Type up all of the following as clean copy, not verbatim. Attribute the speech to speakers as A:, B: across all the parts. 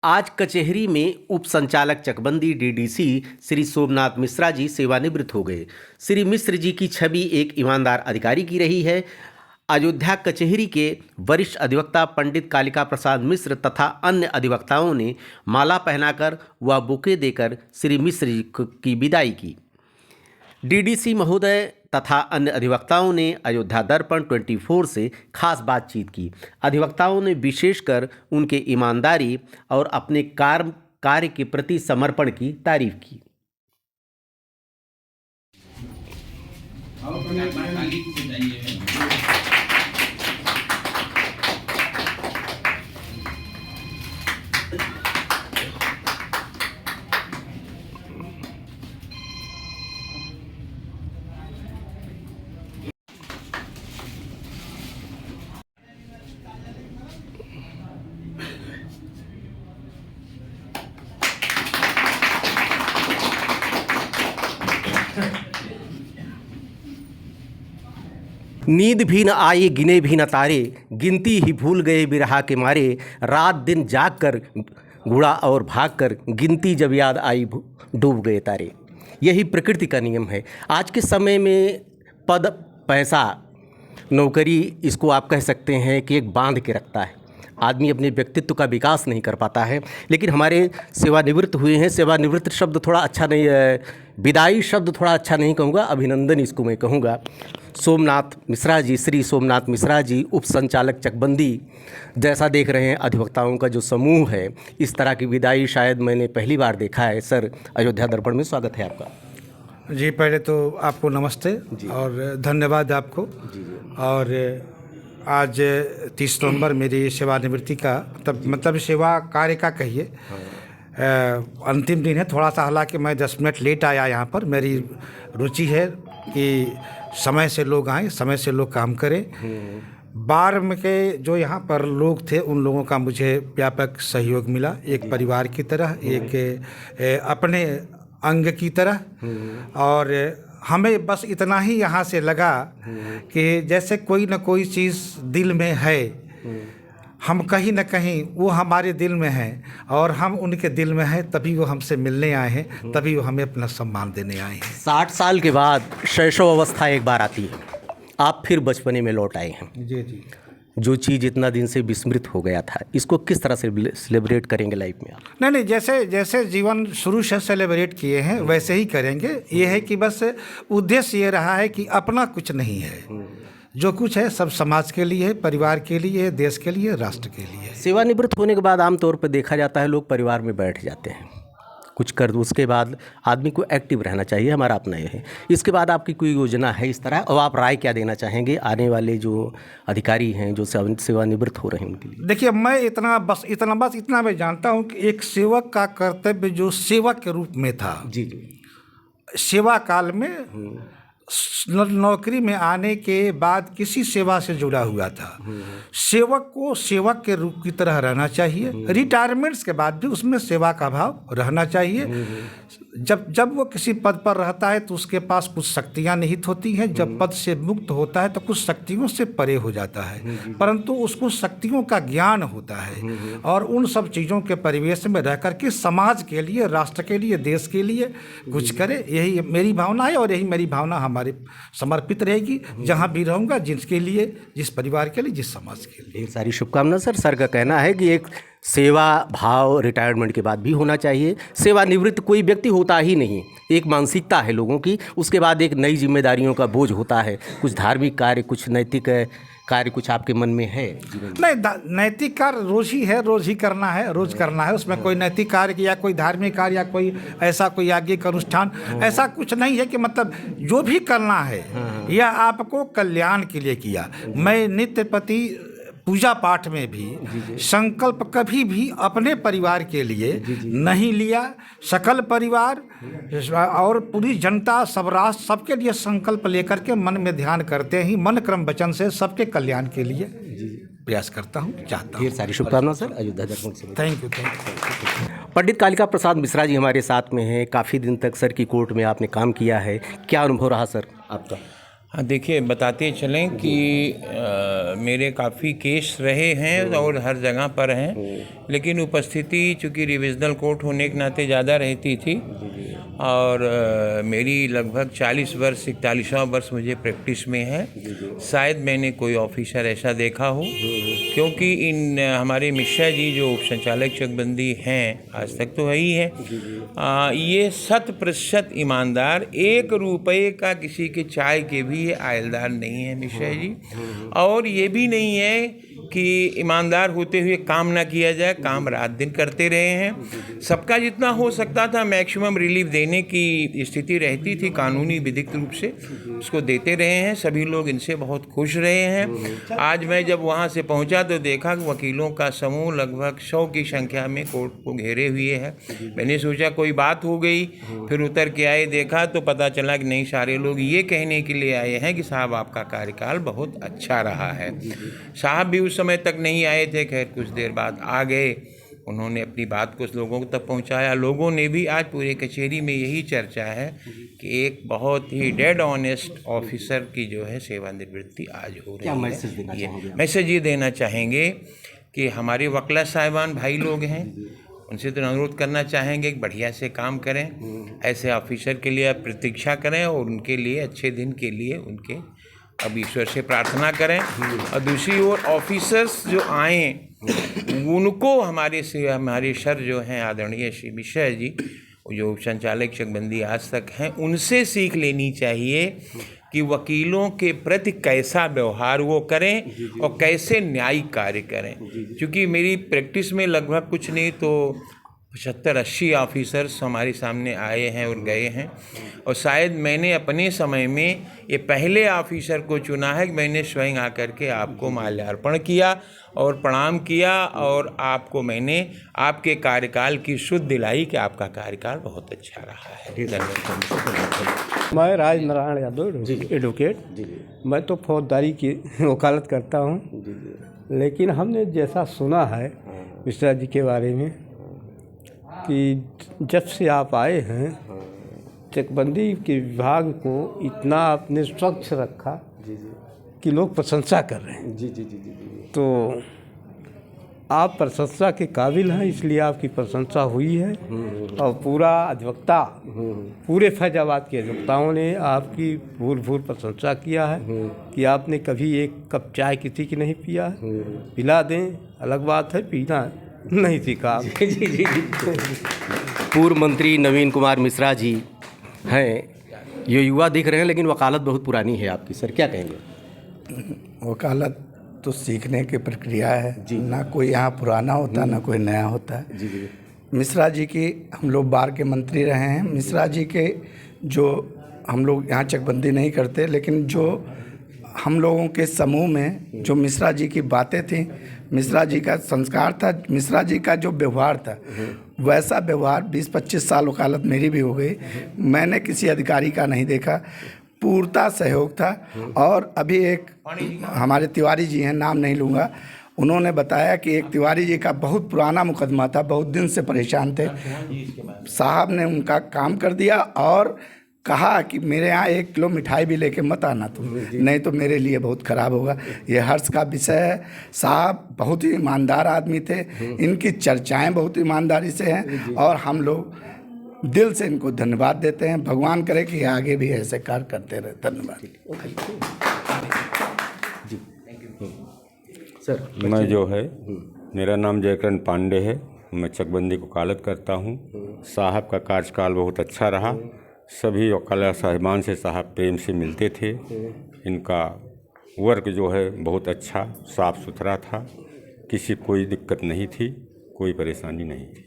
A: आज कचहरी में उप संचालक चकबंदी डीडीसी श्री सोमनाथ मिश्रा जी सेवानिवृत्त हो गए। श्री मिश्र जी की छवि एक ईमानदार अधिकारी की रही है। अयोध्या कचहरी के वरिष्ठ अधिवक्ता पंडित कालिका प्रसाद मिश्र तथा अन्य अधिवक्ताओं ने माला पहनाकर व बुके देकर श्री मिश्र जी की विदाई की। डीडीसी महोदय तथा अन्य अधिवक्ताओं ने अयोध्या दर्पण 24 से खास बातचीत की। अधिवक्ताओं ने विशेषकर उनके ईमानदारी और अपने कार्य के प्रति समर्पण की तारीफ की। नींद भी न आई गिने भी न तारे, गिनती ही भूल गए बिरहा के मारे। रात दिन जाग कर गुड़ा और भाग कर, गिनती जब याद आई डूब गए तारे। यही प्रकृति का नियम है। आज के समय में पद, पैसा, नौकरी, इसको आप कह सकते हैं कि एक बांध के रखता है। आदमी अपने व्यक्तित्व का विकास नहीं कर पाता है। लेकिन हमारे सेवानिवृत्त हुए हैं, सेवानिवृत्त शब्द थोड़ा अच्छा नहीं है, विदाई शब्द थोड़ा अच्छा नहीं कहूँगा, अभिनंदन इसको मैं कहूँगा। सोमनाथ मिश्रा जी, श्री सोमनाथ मिश्रा जी, उप संचालक चकबंदी, जैसा देख रहे हैं अधिवक्ताओं का जो समूह है, इस तरह की विदाई शायद मैंने पहली बार देखा है। सर, अयोध्या दर्पण में स्वागत है आपका।
B: जी, पहले तो आपको नमस्ते और धन्यवाद आपको। और आज 30 नवंबर मेरी सेवानिवृत्ति का मतलब सेवा कार्य का कहिए अंतिम दिन है। थोड़ा सा हालांकि मैं 10 मिनट लेट आया यहाँ पर। मेरी रुचि है कि समय से लोग आएँ, समय से लोग काम करें। बार में के जो यहाँ पर लोग थे उन लोगों का मुझे व्यापक सहयोग मिला, एक परिवार की तरह, एक अपने अंग की तरह। और हमें बस इतना ही यहाँ से लगा कि जैसे कोई न कोई चीज़ दिल में है, हम कहीं न कहीं वो हमारे दिल में हैं और हम उनके दिल में हैं, तभी वो हमसे मिलने आए हैं, तभी वो हमें अपना सम्मान देने आए हैं।
A: 60 साल के बाद शैशव अवस्था एक बार आती है, आप फिर बचपने में लौट आए हैं।
B: जी जी।
A: जो चीज़ इतना दिन से विस्मृत हो गया था, इसको किस तरह से सेलिब्रेट करेंगे लाइफ में आप?
B: नहीं, जैसे जीवन शुरू से सेलिब्रेट किए हैं वैसे ही करेंगे। ये है कि बस उद्देश्य ये रहा है कि अपना कुछ नहीं है, जो कुछ है सब समाज के लिए है, परिवार के लिए है, देश के लिए, राष्ट्र के लिए।
A: सेवानिवृत्त होने के बाद आमतौर पर देखा जाता है लोग परिवार में बैठ जाते हैं, कुछ कर उसके बाद आदमी को एक्टिव रहना चाहिए, हमारा अपना ये है। इसके बाद आपकी कोई योजना है इस तरह, और आप राय क्या देना चाहेंगे आने वाले जो अधिकारी हैं जो सेवानिवृत्त हो रहे हैं उनके लिए?
B: देखिए, मैं इतना मैं जानता हूँ कि एक सेवक का कर्तव्य जो सेवक के रूप में था,
A: जी जी,
B: सेवा काल में नौकरी में आने के बाद किसी सेवा से जुड़ा हुआ था, सेवक को सेवक के रूप की तरह रहना चाहिए। रिटायरमेंट्स के बाद भी उसमें सेवा का भाव रहना चाहिए। जब वो किसी पद पर रहता है तो उसके पास कुछ शक्तियां निहित होती हैं, जब पद से मुक्त होता है तो कुछ शक्तियों से परे हो जाता है, परंतु उसको शक्तियों का ज्ञान होता है और उन सब चीज़ों के परिवेश में रह करके समाज के लिए, राष्ट्र के लिए, देश के लिए कुछ करे। यही मेरी भावना है और यही मेरी भावना हमारे समर्पित रहेगी जहाँ भी रहूँगा, जिसके लिए, जिस परिवार के लिए, जिस समाज के लिए।
A: ढेर सारी शुभकामना सर। सर का कहना है कि एक सेवा भाव रिटायरमेंट के बाद भी होना चाहिए। सेवानिवृत्त कोई व्यक्ति होता ही नहीं, एक मानसिकता है लोगों की, उसके बाद एक नई जिम्मेदारियों का बोझ होता है। कुछ धार्मिक कार्य, कुछ नैतिक कार्य कुछ आपके मन में है जीवन में?
B: नहीं, नैतिक कार्य रोज ही है, रोज ही करना है, रोज करना है। उसमें कोई नैतिक कार्य या कोई धार्मिक कार्य या कोई ऐसा कोई याज्ञिक अनुष्ठान ऐसा कुछ नहीं है कि मतलब जो भी करना है यह आपको कल्याण के लिए किया। मैं नित्य प्रति पूजा पाठ में भी संकल्प कभी भी अपने परिवार के लिए नहीं लिया। सकल परिवार और पूरी जनता, सब राष्ट्र, सबके लिए संकल्प लेकर के मन में ध्यान करते ही मन क्रम वचन से सबके कल्याण के लिए प्रयास करता हूँ, चाहता हूँ।
A: ढेर सारी शुभकामनाएं सर अयोध्या दर्पण से।
B: Thank you.
A: पंडित कालिका प्रसाद मिश्रा जी हमारे साथ में हैं। काफ़ी दिन तक सर की कोर्ट में आपने काम किया है, क्या अनुभव रहा सर आपका?
C: हाँ, देखिए बताते चलें कि मेरे काफ़ी केस रहे हैं और हर जगह पर हैं, लेकिन उपस्थिति चूँकि रिविजनल कोर्ट होने के नाते ज़्यादा रहती थी और मेरी लगभग 40 वर्ष 41वां वर्ष मुझे प्रैक्टिस में है। शायद मैंने कोई ऑफिसर ऐसा देखा हो, क्योंकि इन हमारे मिश्रा जी जो उप संचालक चकबंदी हैं, आज तक तो है ही है, ये 100% ईमानदार, 1 रुपये का किसी के चाय के भी ये आयलदार नहीं है मिश्रा जी। और ये भी नहीं है कि ईमानदार होते हुए काम ना किया जाए, काम रात दिन करते रहे हैं। सबका जितना हो सकता था मैक्सिमम रिलीफ देने की स्थिति रहती थी, कानूनी विधिक रूप से उसको देते रहे हैं। सभी लोग इनसे बहुत खुश रहे हैं। आज मैं जब वहाँ से पहुँचा तो देखा कि वकीलों का समूह लगभग 100 की संख्या में कोर्ट को घेरे हुए है। मैंने सोचा कोई बात हो गई, फिर उतर के आए, देखा तो पता चला कि नहीं, सारे लोग ये कहने के लिए आए हैं कि साहब आपका कार्यकाल बहुत अच्छा रहा है। साहब भी उस समय तक नहीं आए थे, खैर कुछ देर बाद आ गए। उन्होंने अपनी बात को लोगों तक पहुंचाया। लोगों ने भी, आज पूरे कचहरी में यही चर्चा है कि एक बहुत ही डेड ऑनेस्ट ऑफिसर की जो है सेवानिवृत्ति आज हो रही है।
A: मैसेज देना चाहेंगे?
C: मैसेज ये देना चाहेंगे कि हमारे वकला साहिबान भाई लोग हैं, उनसे तो अनुरोध करना चाहेंगे कि बढ़िया से काम करें। ऐसे ऑफिसर के लिए आप प्रतीक्षा करें और उनके लिए अच्छे दिन के लिए उनके अब ईश्वर से प्रार्थना करें। और दूसरी ओर ऑफिसर्स जो आए उनको हमारे सर जो हैं आदरणीय श्री मिश्रा जी, जो संचालक चकबंदी आज तक हैं, उनसे सीख लेनी चाहिए कि वकीलों के प्रति कैसा व्यवहार वो करें और कैसे न्यायिक कार्य करें। क्योंकि मेरी प्रैक्टिस में लगभग कुछ नहीं तो 75-80 ऑफिसर्स हमारे सामने आए हैं और गए हैं, और शायद मैंने अपने समय में ये पहले ऑफिसर को चुना है कि मैंने स्वयं आकर के आपको माल्यार्पण किया और प्रणाम किया और आपको मैंने आपके कार्यकाल की शुद्ध दिलाई कि आपका कार्यकाल बहुत अच्छा रहा है। धन्यवाद।
D: मैं राज नारायण यादव एडवोकेट। मैं तो फौजदारी की वकालत करता हूँ, लेकिन हमने जैसा सुना है मिश्रा जी के बारे में कि जब से आप आए हैं चकबंदी के विभाग को इतना आपने स्वच्छ रखा कि लोग प्रशंसा कर रहे हैं। तो आप प्रशंसा के काबिल हैं, इसलिए आपकी प्रशंसा हुई है। और पूरा अधिवक्ता, पूरे फैजाबाद के अधिवक्ताओं ने आपकी भूल प्रशंसा किया है कि आपने कभी एक कप चाय किसी की नहीं पिया है। पिला दें अलग बात है, पीना नहीं सीखा।
A: जी। पूर्व मंत्री नवीन कुमार मिश्रा जी हैं, ये युवा दिख रहे हैं, लेकिन वकालत बहुत पुरानी है आपकी। सर क्या कहेंगे?
E: वकालत तो सीखने की प्रक्रिया है जी। ना कोई यहाँ पुराना होता ना कोई नया होता है जी। मिश्रा जी की, हम लोग बार के मंत्री रहे हैं। मिश्रा जी के जो हम लोग यहाँ चकबंदी नहीं करते, लेकिन जो हम लोगों के समूह में जो मिश्रा जी की बातें थी, मिश्रा जी का संस्कार था, मिश्रा जी का जो व्यवहार था, वैसा व्यवहार 20-25 साल वकालत मेरी भी हो गई, मैंने किसी अधिकारी का नहीं देखा। पूर्णता सहयोग था। और अभी एक हमारे तिवारी जी हैं, नाम नहीं लूँगा, उन्होंने बताया कि एक तिवारी जी का बहुत पुराना मुकदमा था, बहुत दिन से परेशान थे। साहब ने उनका काम कर दिया और कहा कि मेरे यहाँ 1 किलो मिठाई भी लेके मत आना तुम, नहीं तो मेरे लिए बहुत ख़राब होगा। ये हर्ष का विषय है। साहब बहुत ही ईमानदार आदमी थे, इनकी चर्चाएं बहुत ईमानदारी से हैं और हम लोग दिल से इनको धन्यवाद देते हैं। भगवान करे कि आगे भी ऐसे कार्य करते रहे। धन्यवाद।
A: सर
F: मैं जो है, मेरा नाम जयकरण पांडे है, मैं चकबंदी को वकालत करता हूँ। साहब का कार्यकाल बहुत अच्छा रहा। सभी वकालत साहिबान से साहब प्रेम से मिलते थे। इनका वर्क जो है बहुत अच्छा साफ़ सुथरा था, किसी कोई दिक्कत नहीं थी, कोई परेशानी नहीं थी।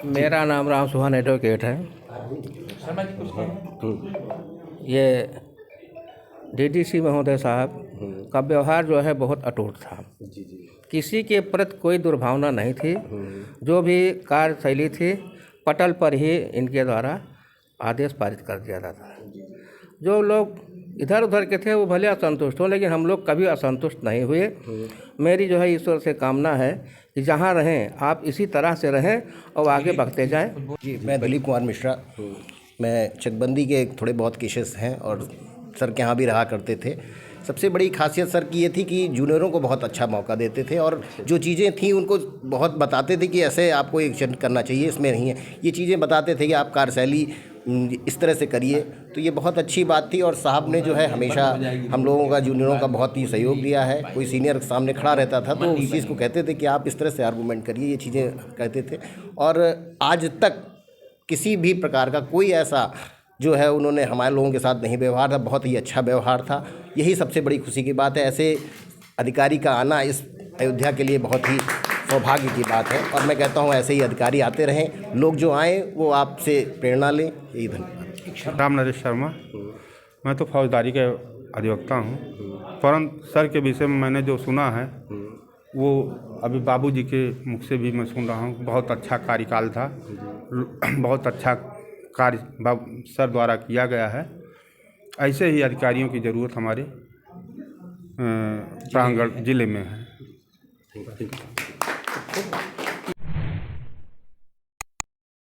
D: मेरा नाम राम सुहान एडवोकेट है। ये डीडीसी महोदय साहब का व्यवहार जो है बहुत अटूट था। किसी के प्रति कोई दुर्भावना नहीं थी। जो भी कार्यशैली थी पटल पर ही इनके द्वारा आदेश पारित कर दिया जाता था। जो लोग
G: इधर उधर के थे वो भले असंतुष्ट हों, लेकिन हम लोग कभी असंतुष्ट नहीं हुए। मेरी जो है ईश्वर से कामना है कि जहाँ रहें आप इसी तरह से रहें और आगे बढ़ते जाएं।
H: जी, मैं दिलीप कुमार मिश्रा। मैं चकबंदी के थोड़े बहुत केसेस हैं और सर के यहाँ भी रहा करते थे। सबसे बड़ी खासियत सर की ये थी कि जूनियरों को बहुत अच्छा मौका देते थे और जो चीज़ें थी उनको बहुत बताते थे कि ऐसे आपको एक्शन करना चाहिए, इसमें नहीं है, ये चीज़ें बताते थे कि आप कार्यशैली इस तरह से करिए। तो ये बहुत अच्छी बात थी और साहब ने जो है हमेशा हम लोगों का, जूनियरों का बहुत ही सहयोग दिया है। कोई सीनियर सामने खड़ा रहता था तो उस चीज़ को कहते थे कि आप इस तरह से आर्गूमेंट करिए, ये चीज़ें कहते थे। और आज तक किसी भी प्रकार का कोई ऐसा जो है उन्होंने हमारे लोगों के साथ नहीं व्यवहार था, बहुत ही अच्छा व्यवहार था। यही सबसे बड़ी खुशी की बात है। ऐसे अधिकारी का आना इस अयोध्या के लिए बहुत ही सौभाग्य की बात है और मैं कहता हूँ ऐसे ही अधिकारी आते रहें, लोग जो आएँ वो आपसे प्रेरणा लें। यही धन्यवाद।
I: राम नरेश शर्मा। मैं तो फौजदारी के अधिवक्ता हूँ, परंतु सर के विषय में मैंने जो सुना है वो अभी बाबूजी के मुख से भी मैं सुन रहा हूँ। बहुत अच्छा कार्यकाल था, बहुत अच्छा कार्य सर द्वारा किया गया है। ऐसे ही अधिकारियों की ज़रूरत हमारे प्राणगढ़ जिले में है।